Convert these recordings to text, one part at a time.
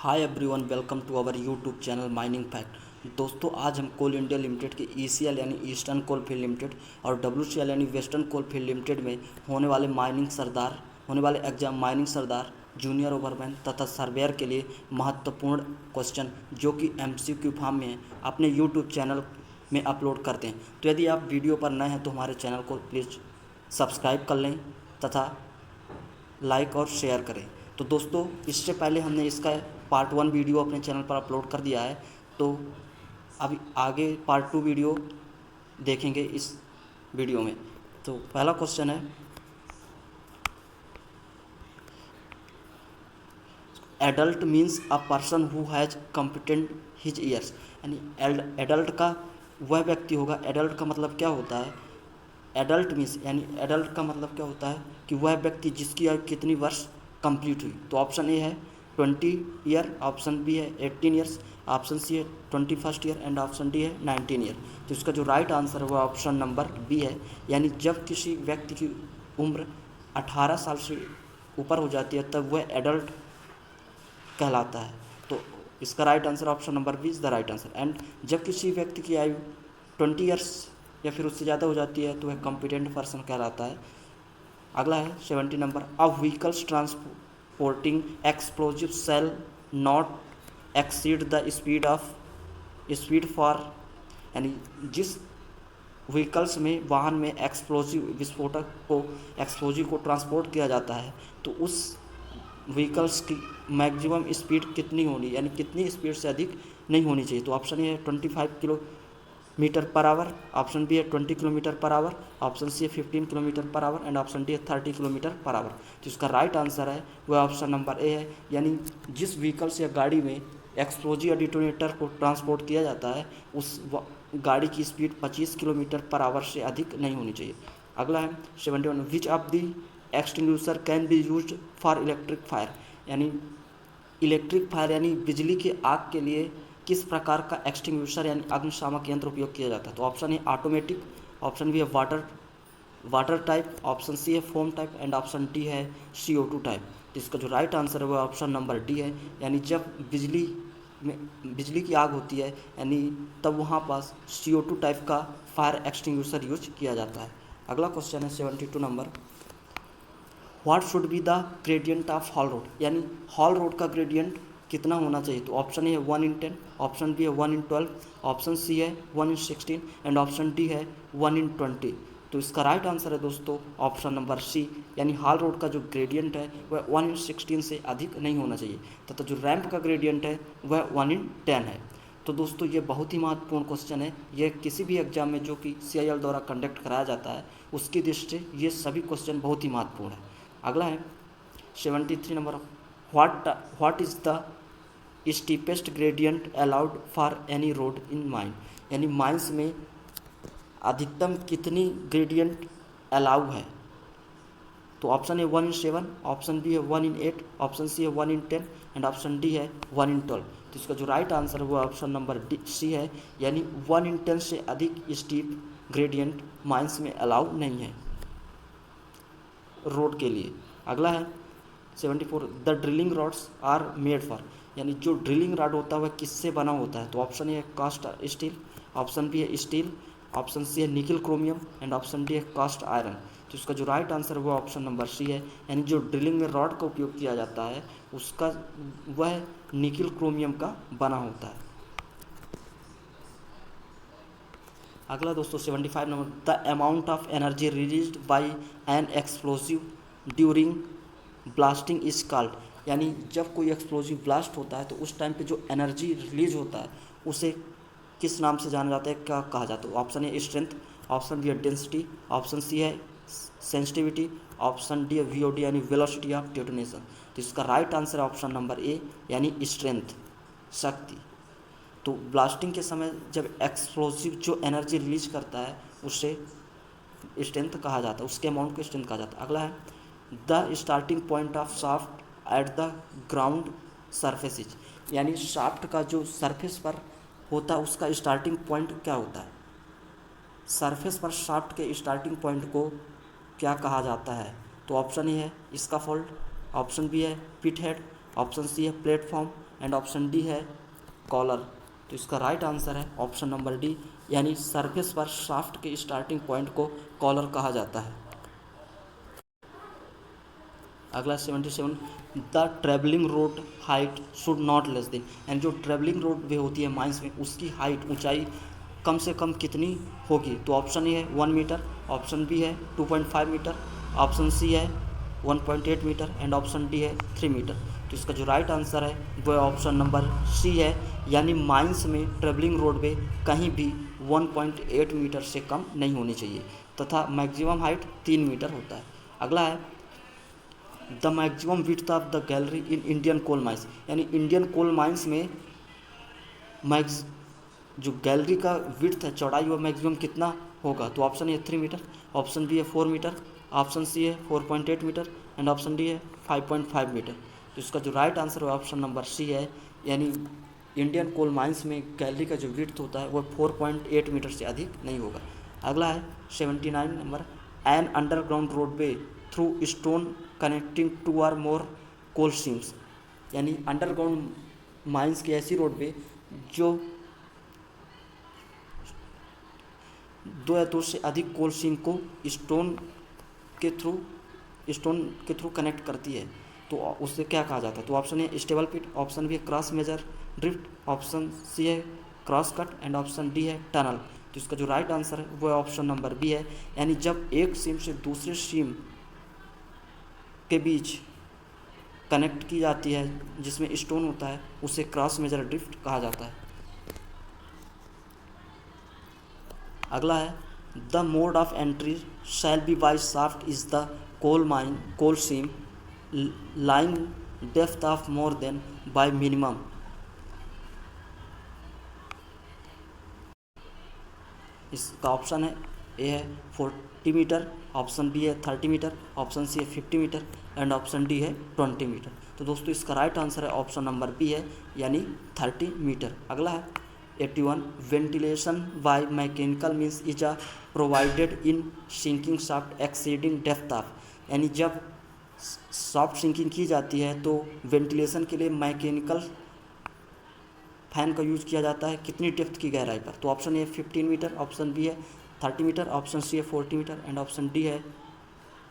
Hi everyone, welcome to our YouTube channel mining fact. दोस्तों, आज हम कोल इंडिया लिमिटेड के ईसीएल यानी ईस्टर्न कोल फील्ड लिमिटेड और डब्ल्यूसीएल यानी वेस्टर्न कोल फील्ड लिमिटेड में होने वाले exam mining sardar, junior overman तथा सर्वेयर के लिए महत्वपूर्ण क्वेश्चन जो कि एमसीक्यू फॉर्म में है, अपने यूट्यूब चैनल में अपलोड करते हैं। तो यदि आप वीडियो पर नए हैं तो हमारे चैनल को प्लीज़ सब्सक्राइब कर लें तथा लाइक और शेयर करें। तो दोस्तों, इससे पहले हमने इसका पार्ट 1 वीडियो अपने चैनल पर अपलोड कर दिया है, तो अभी आगे पार्ट 2 वीडियो देखेंगे इस वीडियो में। तो पहला क्वेश्चन है, adult means a person who has completed his years. यानी एडल्ट का वह व्यक्ति होगा। एडल्ट का मतलब क्या होता है? एडल्ट मीन्स यानी एडल्ट का मतलब क्या होता है कि वह व्यक्ति जिसकी आयु कितनी वर्ष कंप्लीट हुई। तो ऑप्शन ए है 20 ईयर, ऑप्शन बी है 18 ईयर्स, ऑप्शन सी है 21 ईयर एंड ऑप्शन डी है 19 ईयर। तो इसका जो राइट आंसर है वह ऑप्शन नंबर बी है। यानी जब किसी व्यक्ति की उम्र 18 साल से ऊपर हो जाती है तब वह एडल्ट कहलाता है। तो इसका right answer option number B is the right answer. And जब किसी व्यक्ति की आयु 20 ईयर्स या फिर उससे ज़्यादा हो जाती है तो वह कॉम्पिटेंट पर्सन कहलाता है। अगला है 70 number, a vehicles transporting explosive shall not exceed the speed for. यानी जिस व्हीकल्स में वाहन में एक्सप्लोजिव को ट्रांसपोर्ट किया जाता है तो उस व्हीकल्स की मैक्सिमम स्पीड कितनी होनी, यानी कितनी स्पीड से अधिक नहीं होनी चाहिए। तो ऑप्शन ए है 25 kilometre per our, option B है 20 kilometre per our, option C है 15 kilometre per our and option D है 30 किलोमीटर पर आवर। तो इसका राइट आंसर है वह ऑप्शन नंबर ए है। यानी जिस व्हीकल्स या गाड़ी में एक्सप्लोजिव या डिटोनेटर को ट्रांसपोर्ट किया जाता है उस गाड़ी की स्पीड 25 किलोमीटर पर आवर से अधिक नहीं होनी चाहिए। अगला है 71, which of the extinguisher can be used for electric fire. यानी इलेक्ट्रिक फायर यानी बिजली की आग के लिए किस प्रकार का एक्सटिंग्विशर यानी अग्निशामक यंत्र उपयोग किया जाता है। तो option A automatic, option B है वाटर टाइप, ऑप्शन सी है foam type and option D है CO2 टाइप। तो इसका जो राइट आंसर है वो ऑप्शन नंबर डी है। यानी जब बिजली की आग होती है यानी तब वहाँ पास CO2 टाइप का फायर एक्सटिंग्विशर यूज किया जाता है। अगला क्वेश्चन है 72 number, what should be the gradient of hall road. यानी हॉल रोड का ग्रेडियंट कितना होना चाहिए। तो ऑप्शन ए है 1/10, ऑप्शन बी है 1/12, ऑप्शन सी है 1/16 एंड ऑप्शन डी है 1/20। तो इसका राइट आंसर है दोस्तों ऑप्शन नंबर सी। यानी हॉल रोड का जो ग्रेडियंट है वह 1/16 से अधिक नहीं होना चाहिए तथा जो रैंप का ग्रेडियंट है वह 1/10 है। तो दोस्तों, ये बहुत ही महत्वपूर्ण क्वेश्चन है। यह किसी भी एग्जाम में जो कि CIL द्वारा कंडक्ट कराया जाता है उसकी दृष्टि से ये सभी क्वेश्चन बहुत ही महत्वपूर्ण है। अगला है 73 number, what is the steepest gradient allowed for any road in mine. यानी माइंस में अधिकतम कितनी ग्रेडियंट अलाउ है। तो ऑप्शन ए 1/7, ऑप्शन बी है 1/8, ऑप्शन सी है 1/10 एंड ऑप्शन डी है 1/12। तो इसका जो राइट आंसर है वो ऑप्शन नंबर डी सी है। यानी 1/10 से अधिक स्टीप ग्रेडियंट माइंस में अलाउ नहीं है रोड के लिए। अगला है 74, the drilling rods are made for. यानी जो ड्रिलिंग रॉड होता है वह किससे बना होता है। तो ऑप्शन ए है कास्ट स्टील, ऑप्शन बी है स्टील, ऑप्शन सी है निकल क्रोमियम एंड ऑप्शन डी है कास्ट आयरन। तो इसका जो राइट आंसर है वो ऑप्शन नंबर सी है। यानी जो ड्रिलिंग में रॉड का उपयोग किया जाता है उसका वह निकल क्रोमियम का बना होता है। अगला दोस्तों 75 number, the amount of energy released by N explosive during blasting is called. यानी जब कोई एक्सप्लोजिव ब्लास्ट होता है तो उस टाइम पे जो एनर्जी रिलीज होता है उसे किस नाम से जाना जाता है, क्या कहा जाता है। Option A strength, option B है डेंसिटी, ऑप्शन सी है सेंसिटिविटी, ऑप्शन डी है VOD यानी वेलोसिटी ऑफ डेटोनेशन। तो इसका राइट आंसर है ऑप्शन नंबर ए यानी स्ट्रेंथ, शक्ति। तो ब्लास्टिंग के समय जब एक्सप्लोजिव जो एनर्जी रिलीज करता है उससे स्ट्रेंथ कहा जाता है, उसके अमाउंट को स्ट्रेंथ कहा जाता है। अगला है the starting point of shaft at the ground surfaces. यानी शाफ्ट का जो सरफेस पर होता है उसका स्टार्टिंग पॉइंट क्या होता है। सरफेस पर शाफ्ट के स्टार्टिंग पॉइंट को क्या कहा जाता है। तो ऑप्शन ए है स्काफोल्ड, ऑप्शन बी है पिट हेड, ऑप्शन सी है प्लेटफॉर्म एंड ऑप्शन डी है कॉलर। तो इसका राइट आंसर है ऑप्शन नंबर डी, यानी सरफेस पर शाफ्ट के स्टार्टिंग पॉइंट को कॉलर कहा जाता है। अगला 77, the travelling road height should not less than, यानी जो ट्रेवलिंग रोड वे होती है माइंस में, उसकी हाइट ऊंचाई कम से कम कितनी होगी? तो ऑप्शन ए है 1 मीटर, ऑप्शन बी है 2.5 मीटर, ऑप्शन सी है 1.8 मीटर एंड ऑप्शन डी है 3 मीटर। तो इसका जो राइट आंसर है वो ऑप्शन नंबर सी है, यानी माइंस में ट्रेवलिंग रोडवे कहीं भी 1.8 मीटर से कम नहीं होनी चाहिए तथा मैक्सिमम हाइट 3 मीटर होता है। अगला है the maximum width of the gallery in Indian coal mines, यानी इंडियन कोल माइंस में मैक्स जो गैलरी का विड्थ है, चौड़ाई, वो मैक्सिमम कितना होगा? तो option A 3 metre, option B है 4 मीटर, ऑप्शन सी है 4.8 मीटर एंड ऑप्शन डी है 5.5 मीटर। तो इसका जो राइट आंसर है ऑप्शन नंबर सी है, यानी इंडियन कोल माइंस में गैलरी का जो विड्थ होता है वो 4.8 मीटर से अधिक नहीं होगा। अगला है 79 number, an underground roadway through stone connecting 2 और मोर कोल सीम्स, यानी अंडरग्राउंड माइंस की ऐसी रोडवे जो 2 या 2 से अधिक कोल सीम को स्टोन के थ्रू कनेक्ट करती है, तो उससे क्या कहा जाता है? तो option A stable pit, option B है cross measure drift, option C है cross cut and option D है टनल। तो इसका जो राइट आंसर है वो ऑप्शन नंबर बी है, यानी जब एक सीम से दूसरे सीम के बीच कनेक्ट की जाती है जिसमें स्टोन होता है, उसे क्रॉस मेजर ड्रिफ्ट कहा जाता है। अगला है the mode of entry shall be by shaft is the coal seam line depth of more than by minimum. इसका ऑप्शन है ए है 40 मीटर, ऑप्शन बी है 30 मीटर, ऑप्शन सी है 50 मीटर एंड ऑप्शन डी है 20 मीटर। तो दोस्तों इसका right answer है ऑप्शन नंबर बी है, यानी 30 मीटर। अगला है 81, ventilation by mechanical means is a provided in sinking shaft exceeding depth of, यानी जब सॉफ्ट सिंकिंग की जाती है तो वेंटिलेशन के लिए मैकेनिकल फैन का यूज किया जाता है कितनी डेप्थ की गहराई पर? तो option A 15 metre, option B है 30 मीटर, ऑप्शन सी है 40 मीटर एंड ऑप्शन डी है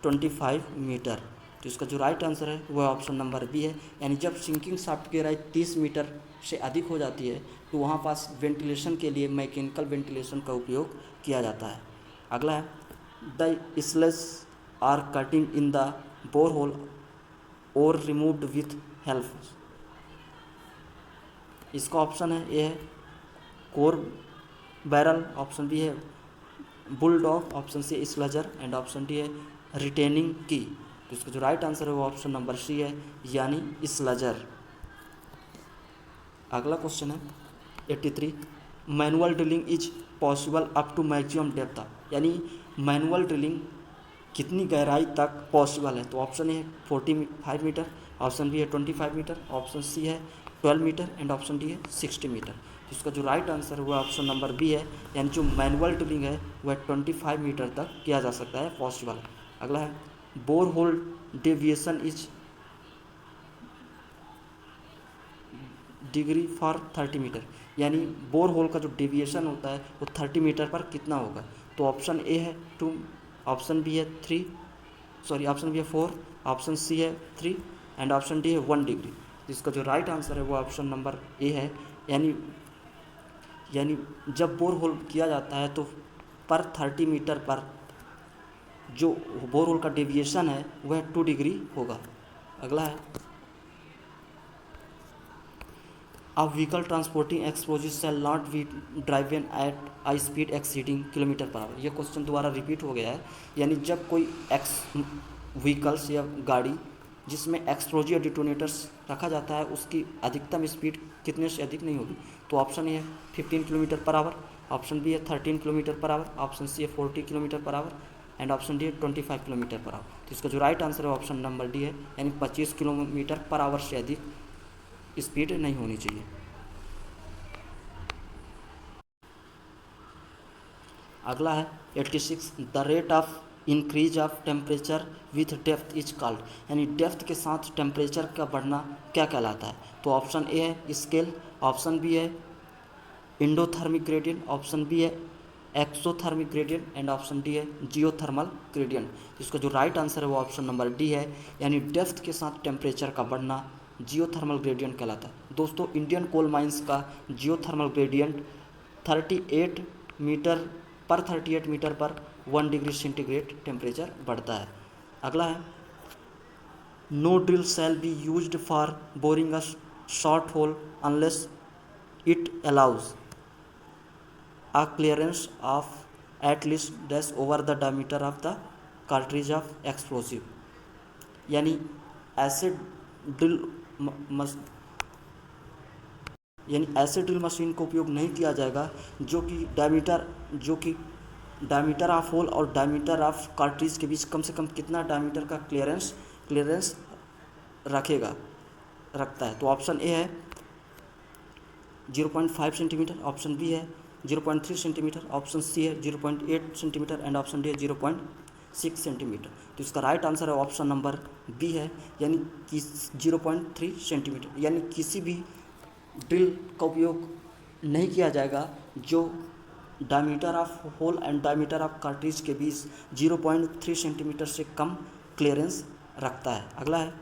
25 मीटर। तो इसका जो राइट आंसर है वह ऑप्शन नंबर बी है, यानी जब सिंकिंग शाफ्ट की गहराई 30 मीटर से अधिक हो जाती है तो वहाँ पास वेंटिलेशन के लिए मैकेनिकल वेंटिलेशन का उपयोग किया जाता है। अगला है the slash are cutting in the bore hole और रिमूव्ड विथ हेल्प। इसका ऑप्शन है ए है कोर बैरल, ऑप्शन बी है bulldog, option C sludger and option D है रिटेनिंग की। तो इसका जो राइट आंसर है वो ऑप्शन नंबर सी है, यानी स्लजर। अगला क्वेश्चन है 83, manual drilling is possible up to maximum depth, यानी मैनुअल ड्रिलिंग कितनी गहराई तक पॉसिबल है? तो ऑप्शन ए है 45 मीटर, ऑप्शन बी है 25 मीटर, ऑप्शन सी है 12 मीटर एंड ऑप्शन डी है 60 मीटर। तो इसका जो राइट आंसर है वो ऑप्शन नंबर बी है, यानी जो मैनुअल ड्रिलिंग है वह 25 मीटर तक किया जा सकता है, पॉसिबल। अगला है bore hole deviation is degree for 30 metre, यानी बोर होल का जो डेविएशन होता है वो 30 मीटर पर कितना होगा? तो ऑप्शन ए है 2, ऑप्शन बी है 3, ऑप्शन बी है 4, ऑप्शन सी है 3 एंड ऑप्शन डी है 1 डिग्री। जिसका जो राइट आंसर है वो ऑप्शन नंबर ए है, यानी जब बोर होल किया जाता है तो पर 30 मीटर पर जो बोर होल का डेविएशन है वह 2 डिग्री होगा। अगला है a vehicle transporting explosive shall not be driven at a speed exceeding kilometre per hour. यह क्वेश्चन दोबारा रिपीट हो गया है, यानी जब कोई व्हीकल्स या गाड़ी जिसमें एक्सप्लोजिव डिटोनेटर्स रखा जाता है उसकी अधिकतम स्पीड कितने से अधिक नहीं होगी? तो ऑप्शन ए है 15 kilometre per our, option B है 13 kilometre per our, option C है 40 kilometre per our and option D है 25 किलोमीटर पर आवर। तो इसका जो राइट आंसर है ऑप्शन नंबर डी है, यानी 25 किलोमीटर पर आवर से अधिक स्पीड नहीं होनी चाहिए। अगला है 86, the rate of increase of temperature with depth is called, यानी डेप्थ के साथ टेम्परेचर का बढ़ना क्या कहलाता है? तो ऑप्शन ए है स्केल, ऑप्शन बी है इंडोथर्मिक ग्रेडियंट, ऑप्शन बी है exothermic gradient and option D है जियोथर्मल ग्रेडियंट। इसका जो राइट आंसर है वो ऑप्शन नंबर डी है, यानी डेप्थ के साथ टेम्परेचर का बढ़ना जियोथर्मल ग्रेडियंट कहलाता है। दोस्तों इंडियन कोल माइंस का जियोथर्मल ग्रेडियंट 38 मीटर पर 38 मीटर पर 1 डिग्री सेंटीग्रेड टेम्परेचर बढ़ता है। अगला है no drill shall be used for boring a short hole unless it allows a clearance of at least dash over the diameter of the cartridge of explosive, यानी ऐसे drill ऐसे drill machine का उपयोग नहीं किया जाएगा जो कि डायमीटर ऑफ होल और डायमीटर ऑफ कार्ट्रिज के बीच कम से कम कितना डायमीटर का क्लियरेंस रखता है। तो ऑप्शन ए है 0.5 सेंटीमीटर, ऑप्शन बी है 0.3 सेंटीमीटर, ऑप्शन सी है 0.8 सेंटीमीटर एंड ऑप्शन डी है 0.6 सेंटीमीटर। तो इसका राइट आंसर है ऑप्शन नंबर बी है, यानी कि 0.3 सेंटीमीटर, यानी किसी भी ड्रिल का उपयोग नहीं किया जाएगा जो diameter of hole and diameter of cartridge के बीच 0.3 सेंटीमीटर से कम क्लियरेंस रखता है। अगला है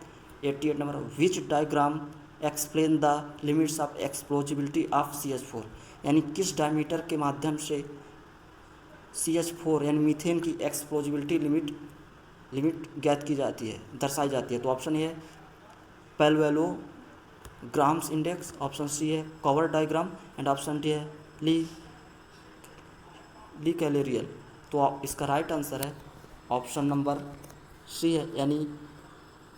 88 number, which diagram explain the limits of explosibility of CH4, यानी किस डायमीटर के माध्यम से CH4 यानी मीथेन की एक्सप्लोजिबिलिटी लिमिट ज्ञात की जाती है, दर्शाई जाती है। तो ऑप्शन ए है पैरेललोग्राम्स इंडेक्स, ऑप्शन सी है cover diagram and option D है ली कैलेरियल। तो इसका राइट आंसर है ऑप्शन नंबर सी है, यानी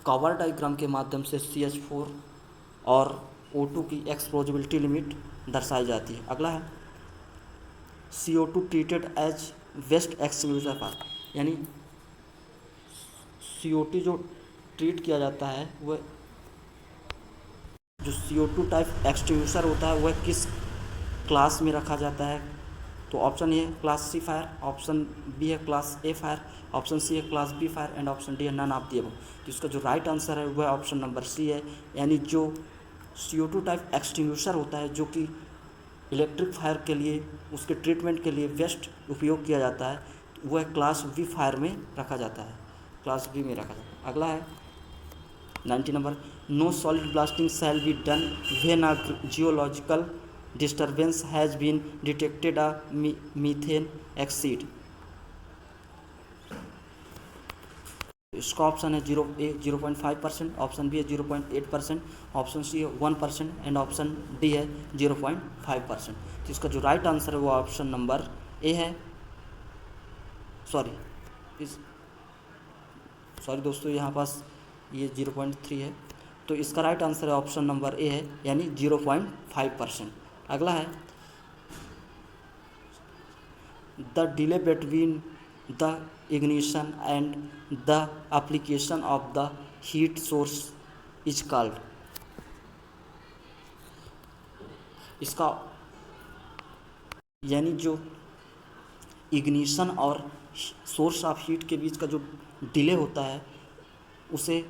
कवर डायग्राम के माध्यम से CH4 और O2 की एक्सप्लोजिबिलिटी लिमिट दर्शाई जाती है। अगला है CO2 treated as waste extinguisher for, यानी CO2 जो ट्रीट किया जाता है वह जो CO2 टाइप एक्सटिंग्विशर होता है वह किस क्लास में रखा जाता है? तो ऑप्शन ए है class C fire, option B है class A fire, option C है class B fire and option D है नन ऑफ द अबव। तो इसका जो राइट आंसर है वह ऑप्शन नंबर सी है, यानी जो CO2 टाइप एक्सटिंग्विशर होता है जो कि इलेक्ट्रिक फायर के लिए उसके ट्रीटमेंट के लिए वेस्ट उपयोग किया जाता है, वह क्लास B फायर में रखा जाता है, क्लास B में रखा जाता है। अगला है 90 number, no solid blasting shall be done when a geological disturbance has been detected a methane exceed. इसका ऑप्शन है 0.5%, ऑप्शन बी है 0.8%, ऑप्शन सी है 1% एंड ऑप्शन डी है 0.5%। तो इसका जो राइट आंसर है वो ऑप्शन नंबर ए है। सॉरी दोस्तों, यहाँ पास ये 0.3 है, तो इसका राइट आंसर है ऑप्शन नंबर ए है, यानी 0.5%। अगला है the delay between the ignition and the application of the heat source is called, इसका यानी जो इग्निशन और सोर्स ऑफ हीट के बीच का जो डिले होता है उसे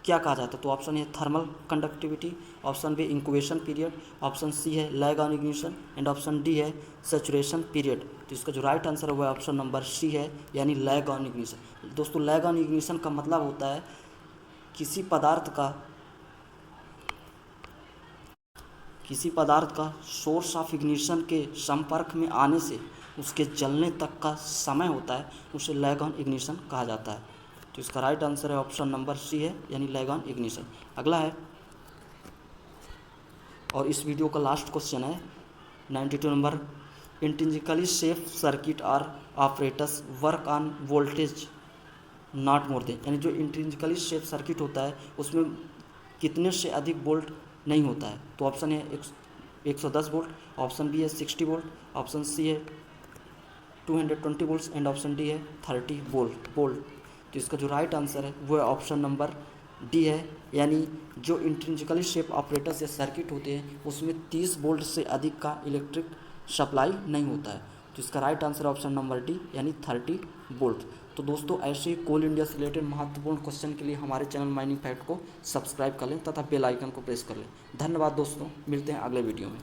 क्या कहा जाता है? तो option A thermal conductivity, option B incubation period, option C है lag on ignition and option D है सैचुरेशन पीरियड। तो इसका जो राइट आंसर है वो ऑप्शन नंबर सी है, यानी लैग ऑन इग्निशन। दोस्तों लैग ऑन इग्निशन का मतलब होता है किसी पदार्थ का सोर्स ऑफ इग्निशन के संपर्क में आने से उसके जलने तक का समय होता है, उसे लैग ऑन इग्निशन कहा जाता है। तो इसका राइट आंसर है ऑप्शन नंबर सी है, यानी लैग ऑन इग्निशन। अगला है और इस वीडियो का लास्ट क्वेश्चन है 92 नंबर, इंट्रिंसिकली सेफ सर्किट और operators work on voltage not more than, यानी जो इंट्रिंसिकली सेफ सर्किट होता है उसमें कितने से अधिक वोल्ट नहीं होता है। तो ऑप्शन है 110 वोल्ट, ऑप्शन बी है 60 वोल्ट, ऑप्शन सी है 220 वोल्ट एंड ऑप्शन डी है 30 वोल्ट। तो इसका जो राइट आंसर है वो ऑप्शन नंबर डी है, यानी जो इंट्रिंसिकली शेप ऑपरेटर्स या सर्किट होते हैं उसमें 30 वोल्ट से अधिक का इलेक्ट्रिक सप्लाई नहीं होता है। तो इसका right answer option number D, यानी 30 वोल्ट। तो दोस्तों ऐसे ही कोल इंडिया से रिलेटेड महत्वपूर्ण क्वेश्चन के लिए हमारे चैनल माइनिंग फैक्ट को सब्सक्राइब कर लें तथा बेल आइकन को प्रेस कर लें। धन्यवाद दोस्तों, मिलते हैं अगले वीडियो में।